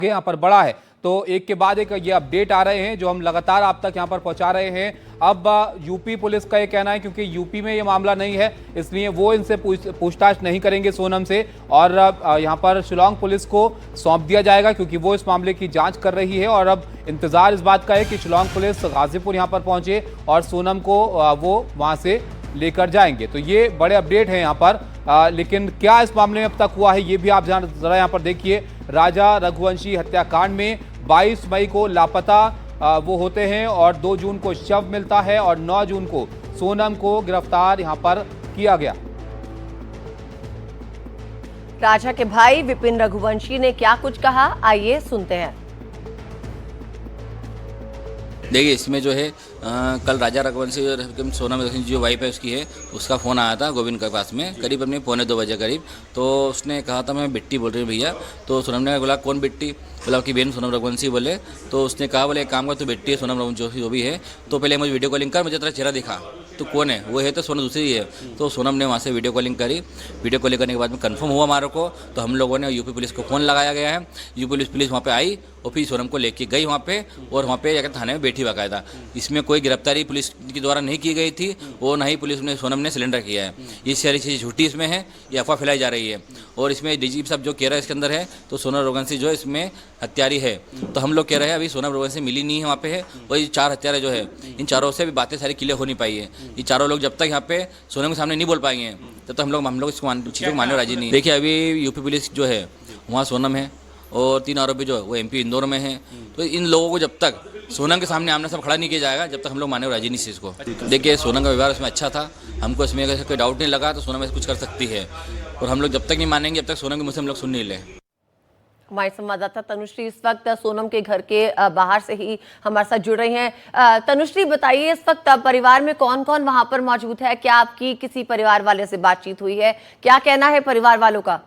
यहाँ पर बढ़ा है। तो एक के बाद एक ये अपडेट आ रहे हैं जो हम लगातार आप तक यहाँ पर पहुंचा रहे हैं। अब यूपी पुलिस का ये कहना है क्योंकि यूपी में ये मामला नहीं है इसलिए वो इनसे पूछताछ नहीं करेंगे सोनम से, और यहाँ पर शिलांग पुलिस को सौंप दिया जाएगा क्योंकि वो इस मामले की जांच कर रही है। और अब इंतजार इस बात का है कि शिलांग पुलिस गाजीपुर यहाँ पर पहुंचे और सोनम को वो वहां से लेकर जाएंगे। तो ये बड़े अपडेट हैं यहाँ पर। लेकिन क्या इस मामले में अब तक हुआ है ये भी आप जरा यहाँ पर देखिए। राजा रघुवंशी हत्याकांड में 22 मई को लापता वो होते हैं और 2 जून को शव मिलता है और 9 जून को सोनम को गिरफ्तार यहां पर किया गया। राजा के भाई विपिन रघुवंशी ने क्या कुछ कहा, आइए सुनते हैं। देखिए इसमें जो है कल राजा रघुवंशी और सोनम रघुवंशी जो वाइफ है उसकी है, उसका फ़ोन आया था गोविंद के पास में करीब अपने 1:45 बजे करीब। तो उसने कहा था मैं बिट्टी बोल रही हूँ भैया। तो सोनम ने बोला कौन बिट्टी, बोला कि बहन सोनम रघुवंशी बोले। तो उसने कहा बोले एक काम कर, तो बिट्टी है सोनम रघुवंशी जो भी है, तो पहले मुझे वीडियो कॉलिंग कर, मुझे तेरा चेहरा दिखा, तो कौन है, वो है तो सोनम दूसरी है। तो सोनम ने वहाँ से वीडियो कॉलिंग करी। वीडियो कॉलिंग करने के बाद में कंफर्म हुआ हमारे को, तो हम लोगों ने यूपी पुलिस को फ़ोन लगाया गया है। यूपी पुलिस वहाँ पे आई और फिर सोनम को लेके गई वहाँ पे, और वहाँ पे जाकर थाने में बैठी बाकायदा। इसमें कोई गिरफ्तारी पुलिस के द्वारा नहीं की गई थी और ना ही पुलिस ने सोनम ने सिलेंडर किया है। ये सारी चीज़ झूठी इसमें है, ये अफवाह फैलाई जा रही है। और इसमें डीजीपी साहब जो कह रहा है इसके अंदर है तो सोनम रघुवंशी जो इसमें हत्यारी है। तो हम लोग कह रहे हैं अभी सोनम रघुवंशी मिली नहीं है वहाँ पे है, और ये 4 हत्यारे जो है इन चारों से भी बातें सारी क्लियर हो नहीं पाई है। ये चारों लोग जब तक यहाँ पे सोनम के सामने नहीं बोल पाएंगे तब तक हम लोग इसको चीज़ों को मानने राजी नहीं। देखिए अभी यूपी पुलिस जो है वहाँ सोनम है और 3 आरोपी जो है वो एमपी इंदौर में हैं। तो इन लोगों को जब तक सोनम के सामने आमने सब खड़ा नहीं किया जाएगा जब तक हम लोग माने राजी नहीं इस को। देखिए सोनम का व्यवहार इसमें अच्छा था, हमको इसमें अगर कोई डाउट नहीं लगा तो सोनम ऐसे कुछ कर सकती है, और हम लोग जब तक नहीं मानेंगे जब तक सोनम के मुँह से हम लोग सुन नहीं लें। हमारे संवाददाता तनुश्री इस वक्त सोनम के घर के बाहर से ही हमारे साथ जुड़ रही हैं। तनुश्री बताइए इस वक्त परिवार में कौन कौन वहां पर मौजूद है, क्या आपकी किसी परिवार वाले से बातचीत हुई है, क्या कहना है परिवार वालों का?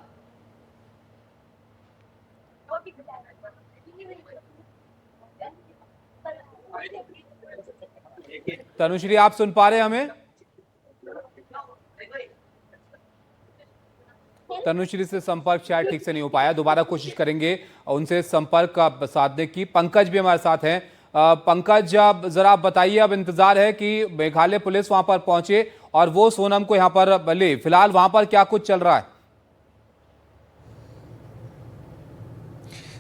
तनुश्री आप सुन पा रहे हैं हमें? तनुश्री से संपर्क शायद ठीक से नहीं हो पाया, दोबारा कोशिश करेंगे उनसे संपर्क साधने की। पंकज भी हमारे साथ हैं। पंकज जरा आप बताइए, अब इंतजार है कि मेघालय पुलिस वहां पर पहुंचे और वो सोनम को यहां पर ले, फिलहाल वहां पर क्या कुछ चल रहा है?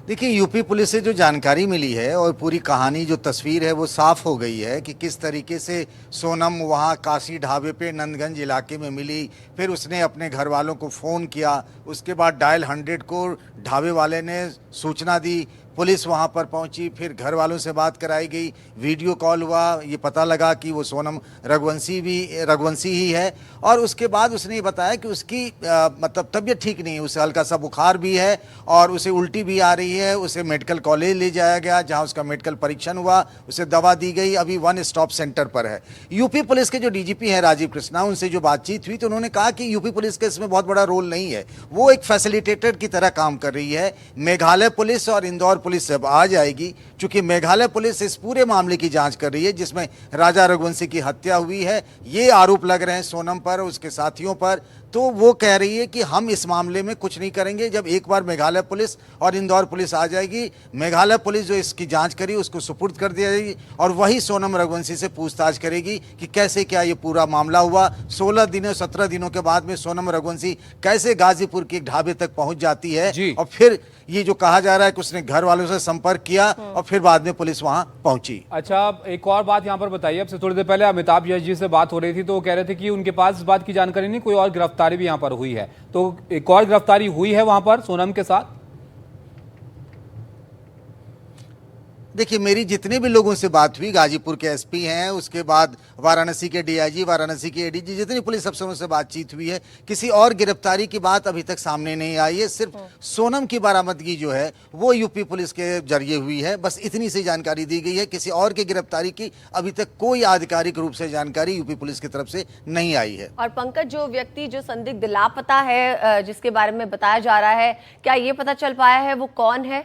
देखिए यूपी पुलिस से जो जानकारी मिली है और पूरी कहानी जो तस्वीर है वो साफ हो गई है कि किस तरीके से सोनम वहाँ काशी ढाबे पे नंदगंज इलाके में मिली। फिर उसने अपने घर वालों को फ़ोन किया, उसके बाद डायल 100 को ढाबे वाले ने सूचना दी, पुलिस वहाँ पर पहुँची, फिर घर वालों से बात कराई गई, वीडियो कॉल हुआ, ये पता लगा कि वो सोनम रघुवंशी ही है। और उसके बाद उसने ये बताया कि उसकी मतलब तबीयत ठीक नहीं है, उसे हल्का सा बुखार भी है और उसे उल्टी भी आ रही है। उसे मेडिकल कॉलेज ले जाया गया जहाँ उसका मेडिकल परीक्षण हुआ, उसे दवा दी गई, अभी 1 स्टॉप सेंटर पर है। यूपी पुलिस के जो डीजीपी हैं राजीव कृष्णा, उनसे जो बातचीत हुई तो उन्होंने कहा कि यूपी पुलिस का इसमें बहुत बड़ा रोल नहीं है, वो एक फैसिलिटेटर की तरह काम कर रही है। मेघालय पुलिस और इंदौर पुलिस जब आ जाएगी, चूंकि मेघालय पुलिस इस पूरे मामले की जांच कर रही है जिसमें राजा रघुवंशी की हत्या हुई है, ये आरोप लग रहे हैं सोनम पर और उसके साथियों पर, तो वो कह रही है कि हम इस मामले में कुछ नहीं करेंगे। जब एक बार मेघालय पुलिस और इंदौर पुलिस आ जाएगी, मेघालय पुलिस जो इसकी जांच करी उसको सुपुर्द कर दिया जाएगी और वही सोनम रघुवंशी से पूछताछ करेगी कि कैसे क्या ये पूरा मामला हुआ। 16 दिनों 17 दिनों के बाद में सोनम रघुवंशी कैसे गाजीपुर के एक ढाबे तक पहुंच जाती है, और फिर ये जो कहा जा रहा है कि उसने घर वालों से संपर्क किया और फिर बाद में पुलिस वहां पहुंची। अच्छा, एक और बात यहां पर बताइए, अब से थोड़ी देर पहले अमिताभ यश जी से बात हो रही थी तो वो कह रहे थे कि उनके पास इस बात की जानकारी नहीं, कोई और गिरफ्तारी भी यहां पर हुई है, तो एक और गिरफ्तारी हुई है वहां पर सोनम के साथ? देखिए मेरी जितने भी लोगों से बात हुई, गाजीपुर के एसपी हैं, उसके बाद वाराणसी के डीआईजी, वाराणसी के एडीजी, जितनी पुलिस अफसरों से बातचीत हुई है, किसी और गिरफ्तारी की बात अभी तक सामने नहीं आई है। सिर्फ सोनम की बरामदगी जो है वो यूपी पुलिस के जरिए हुई है, बस इतनी सी जानकारी दी गई है। किसी और की गिरफ्तारी की अभी तक कोई आधिकारिक रूप से जानकारी यूपी पुलिस की तरफ से नहीं आई है। और पंकज, जो व्यक्ति जो संदिग्ध लापता है जिसके बारे में बताया जा रहा है, क्या ये पता चल पाया है वो कौन है?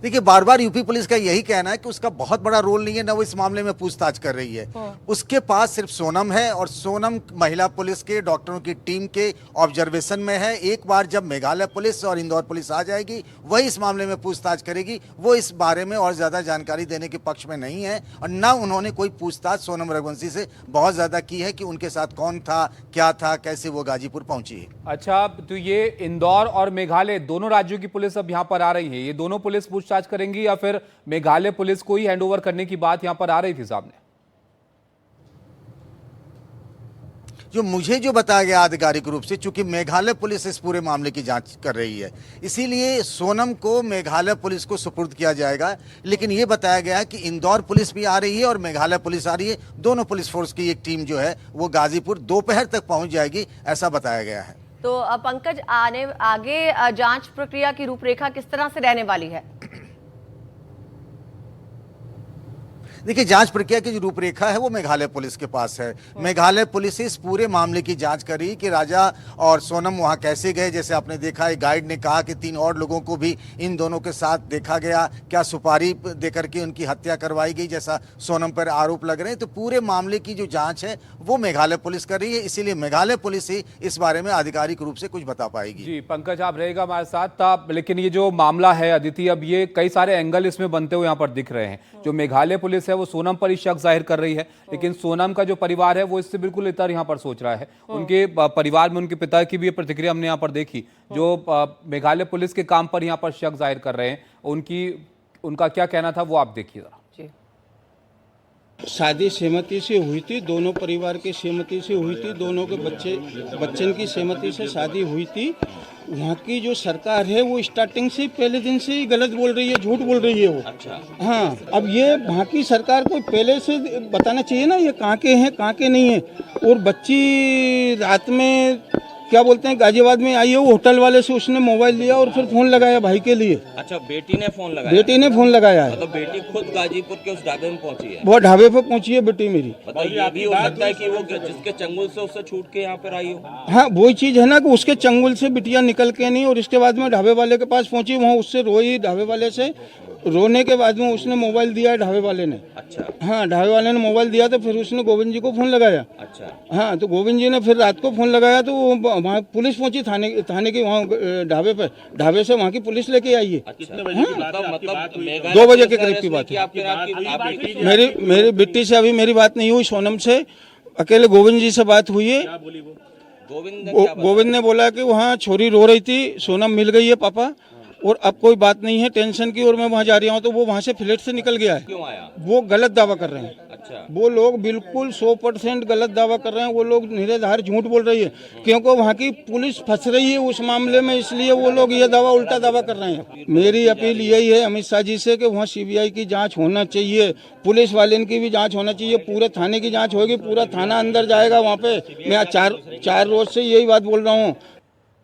देखिए, बार बार यूपी पुलिस का यही कहना है कि उसका बहुत बड़ा रोल नहीं है, ना वो इस मामले में पूछताछ कर रही है। उसके पास सिर्फ सोनम है और सोनम महिला पुलिस के डॉक्टरों की टीम के ऑब्जर्वेशन में है। एक बार जब मेघालय पुलिस और इंदौर पुलिस आ जाएगी, वही इस मामले में पूछताछ करेगी। वो इस बारे में और ज्यादा जानकारी देने के पक्ष में नहीं है और ना उन्होंने कोई पूछताछ सोनम रघुवंशी से बहुत ज्यादा की है कि उनके साथ कौन था, क्या था, कैसे वो गाजीपुर पहुंची है। अच्छा, तो ये इंदौर और मेघालय दोनों राज्यों की पुलिस अब यहाँ पर आ रही है, ये दोनों पुलिस पूछताछ करेंगी या फिर मेघालय पुलिस को ही हैंडओवर करने की बात यहाँ पर आ रही थी सामने? जो मुझे जो बताया गया आधिकारिक रूप से, चूंकि मेघालय पुलिस इस पूरे मामले की जांच कर रही है, इसीलिए सोनम को मेघालय पुलिस को सुपुर्द किया जाएगा। लेकिन ये बताया गया है कि इंदौर पुलिस भी आ रही है और मेघालय पुलिस आ रही है। दोनों पुलिस फोर्स की एक टीम जो है वो गाजीपुर दोपहर तक पहुंच जाएगी, ऐसा बताया गया है। तो पंकज, आगे जांच प्रक्रिया की रूपरेखा किस तरह से रहने वाली है? देखिए, जांच प्रक्रिया की जो रूपरेखा है वो मेघालय पुलिस के पास है। मेघालय पुलिस इस पूरे मामले की जांच करी कि राजा और सोनम वहां कैसे गए। जैसे आपने देखा, एक गाइड ने कहा कि 3 और लोगों को भी इन दोनों के साथ देखा गया, क्या सुपारी देकर के उनकी हत्या करवाई गई जैसा सोनम पर आरोप लग रहे हैं। तो पूरे मामले की जो जांच है वो मेघालय पुलिस कर रही है, इसीलिए मेघालय पुलिस ही इस बारे में आधिकारिक रूप से कुछ बता पाएगी। जी पंकज, आप रहेगा हमारे साथ। लेकिन ये जो मामला है अदिति, अब ये कई सारे एंगल इसमें बनते हुए यहाँ पर दिख रहे हैं। जो मेघालय पुलिस है वो सोनम पर ही शक जाहिर कर रही है, लेकिन सोनम का जो परिवार है वो इससे बिल्कुल इतर यहाँ पर सोच रहा है। उनके परिवार में उनके पिता की भी प्रतिक्रिया हमने यहाँ पर देखी, जो मेघालय पुलिस के काम पर यहाँ पर शक जाहिर कर रहे हैं। उनका क्या कहना था वो आप देखिए जरा। शादी सहमति से हुई थी, दोनों परिवार की सहमति से हुई थी, दोनों के बच्चन की सहमति से शादी हुई थी। वहाँ की जो सरकार है वो स्टार्टिंग से पहले दिन से ही गलत बोल रही है, झूठ बोल रही है वो। अच्छा। हाँ, अब ये वहाँ की सरकार को पहले से बताना चाहिए ना ये कहाँ के हैं कहाँ के नहीं है। और बच्ची रात में क्या बोलते हैं गाजियाबाद में आई है, वो होटल वाले से उसने मोबाइल लिया और फिर फोन लगाया भाई के लिए। अच्छा, बेटी ने फोन लगाया? बेटी ने फोन लगाया है। मतलब बेटी खुद गाजीपुर के उस ढाबे में पहुंची है? वो ढाबे पे पहुंची है बेटी मेरी। मतलब ये भी हो सकता है कि वो जिसके चंगुल से उससे छूट के यहाँ पर आई हो? हाँ, वही चीज है ना कि उसके चंगुल से बिटिया निकल के नहीं, और इसके बाद में ढाबे वाले के पास पहुंची, वहाँ उससे रोई, ढाबे वाले से रोने के बाद में उसने मोबाइल दिया ढाबे वाले ने। अच्छा। हाँ, ढाबे वाले ने मोबाइल दिया तो फिर उसने गोविंद जी को फोन लगाया। अच्छा। हाँ, तो गोविंद जी ने फिर रात को फोन लगाया तो वहाँ पुलिस पहुंची थाने की, वहाँ ढाबे पे, ढाबे से वहाँ की पुलिस लेके आई है। कितने बजे की बात है? मतलब 2 बजे के करीब की बात है। मेरी बिट्टी से अभी मेरी बात नहीं हुई, सोनम से अकेले गोविंद जी से बात हुई है। गोविंद ने बोला कि वहाँ छोरी रो रही थी, सोनम मिल गई है पापा, और अब कोई बात नहीं है टेंशन की, और मैं वहाँ जा रही हूँ। तो वो वहाँ से फ्लैट से निकल गया है। क्यों आया? वो गलत दावा कर रहे हैं। अच्छा। वो लोग बिल्कुल 100% गलत दावा कर रहे हैं। वो लोग निराधार झूठ बोल रही है, क्योंकि वहाँ की पुलिस फंस रही है उस मामले में, इसलिए वो लोग ये दावा उल्टा दावा कर रहे हैं। मेरी अपील यही है अमित शाह जी से कि वहाँ CBI की जाँच होना चाहिए, पुलिस वाले की भी जाँच होना चाहिए, पूरे थाने की जाँच होगी, पूरा थाना अंदर जाएगा वहाँ पे। मैं 4 रोज से यही बात बोल रहा हूँ।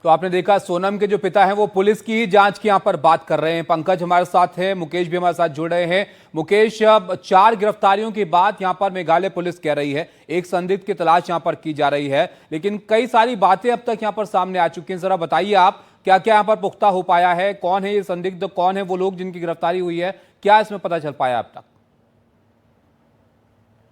तो आपने देखा, सोनम के जो पिता हैं वो पुलिस की ही जांच की यहां पर बात कर रहे हैं। पंकज हमारे साथ है, मुकेश भी हमारे साथ जुड़ रहे हैं। मुकेश, 4 गिरफ्तारियों की बात यहां पर मेघालय पुलिस कह रही है, एक संदिग्ध की तलाश यहां पर की जा रही है, लेकिन कई सारी बातें अब तक यहां पर सामने आ चुकी हैं। जरा बताइए आप, क्या क्या यहां पर पुख्ता हो पाया है? कौन है ये संदिग्ध, कौन है वो लोग जिनकी गिरफ्तारी हुई है, क्या इसमें पता चल पाया अब तक?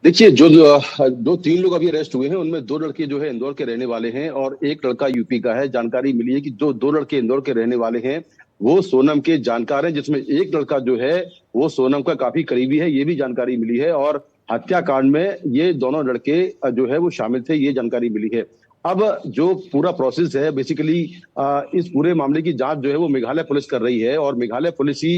देखिए, जो 3 लोग अभी अरेस्ट हुए हैं उनमें 2 लड़के जो है इंदौर के रहने वाले हैं और एक लड़का यूपी का है। जानकारी मिली है कि जो 2 लड़के इंदौर के रहने वाले हैं वो सोनम के जानकार हैं, जिसमें एक लड़का जो है वो सोनम का काफी करीबी है, ये भी जानकारी मिली है। और हत्याकांड में ये दोनों लड़के जो है वो शामिल थे, ये जानकारी मिली है। अब जो पूरा प्रोसेस है बेसिकली इस पूरे मामले की जांच जो है वो मेघालय पुलिस कर रही है, और मेघालय पुलिस ही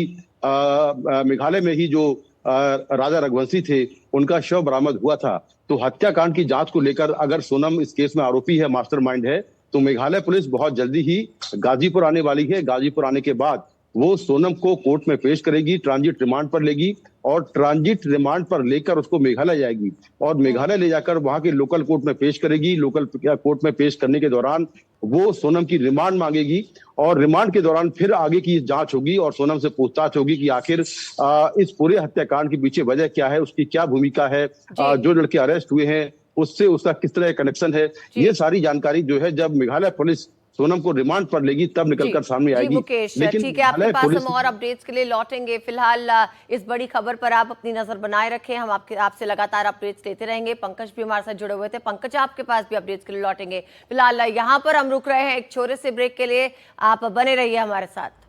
मेघालय में ही जो राजा रघुवंशी थे उनका शव बरामद हुआ था। तो हत्याकांड की जांच को लेकर अगर सोनम इस केस में आरोपी है, मास्टरमाइंड है, तो मेघालय पुलिस बहुत जल्दी ही गाजीपुर आने वाली है। गाजीपुर आने के बाद वो सोनम को कोर्ट में पेश करेगी, ट्रांजिट रिमांड पर लेगी, और ट्रांजिट रिमांड पर लेकर उसको मेघालय जाएगी और मेघालय ले जाकर वहां के लोकल कोर्ट में पेश करेगी। लोकल कोर्ट में पेश करने के दौरान वो सोनम की रिमांड मांगेगी, और रिमांड के दौरान फिर आगे की जांच होगी और सोनम से पूछताछ होगी कि आखिर इस पूरे हत्याकांड के पीछे वजह क्या है, उसकी क्या भूमिका है, जो लड़के अरेस्ट हुए हैं उससे उसका किस तरह कनेक्शन है। ये सारी जानकारी जो है जब मेघालय पुलिस सोनम को रिमांड पर लेगी तब निकलकर सामने जी आएगी। मुकेश, लेकिन ठीक है, आपके भले पास पुलिस हम और अपडेट्स के लिए लौटेंगे। फिलहाल इस बड़ी खबर पर आप अपनी नजर बनाए रखें, हम आपसे लगातार अपडेट्स लेते रहेंगे। पंकज भी हमारे साथ जुड़े हुए थे। पंकज, आपके पास भी अपडेट्स के लिए लौटेंगे। फिलहाल यहाँ पर हम रुक रहे हैं एक छोटे से ब्रेक के लिए, आप बने रहिए हमारे साथ।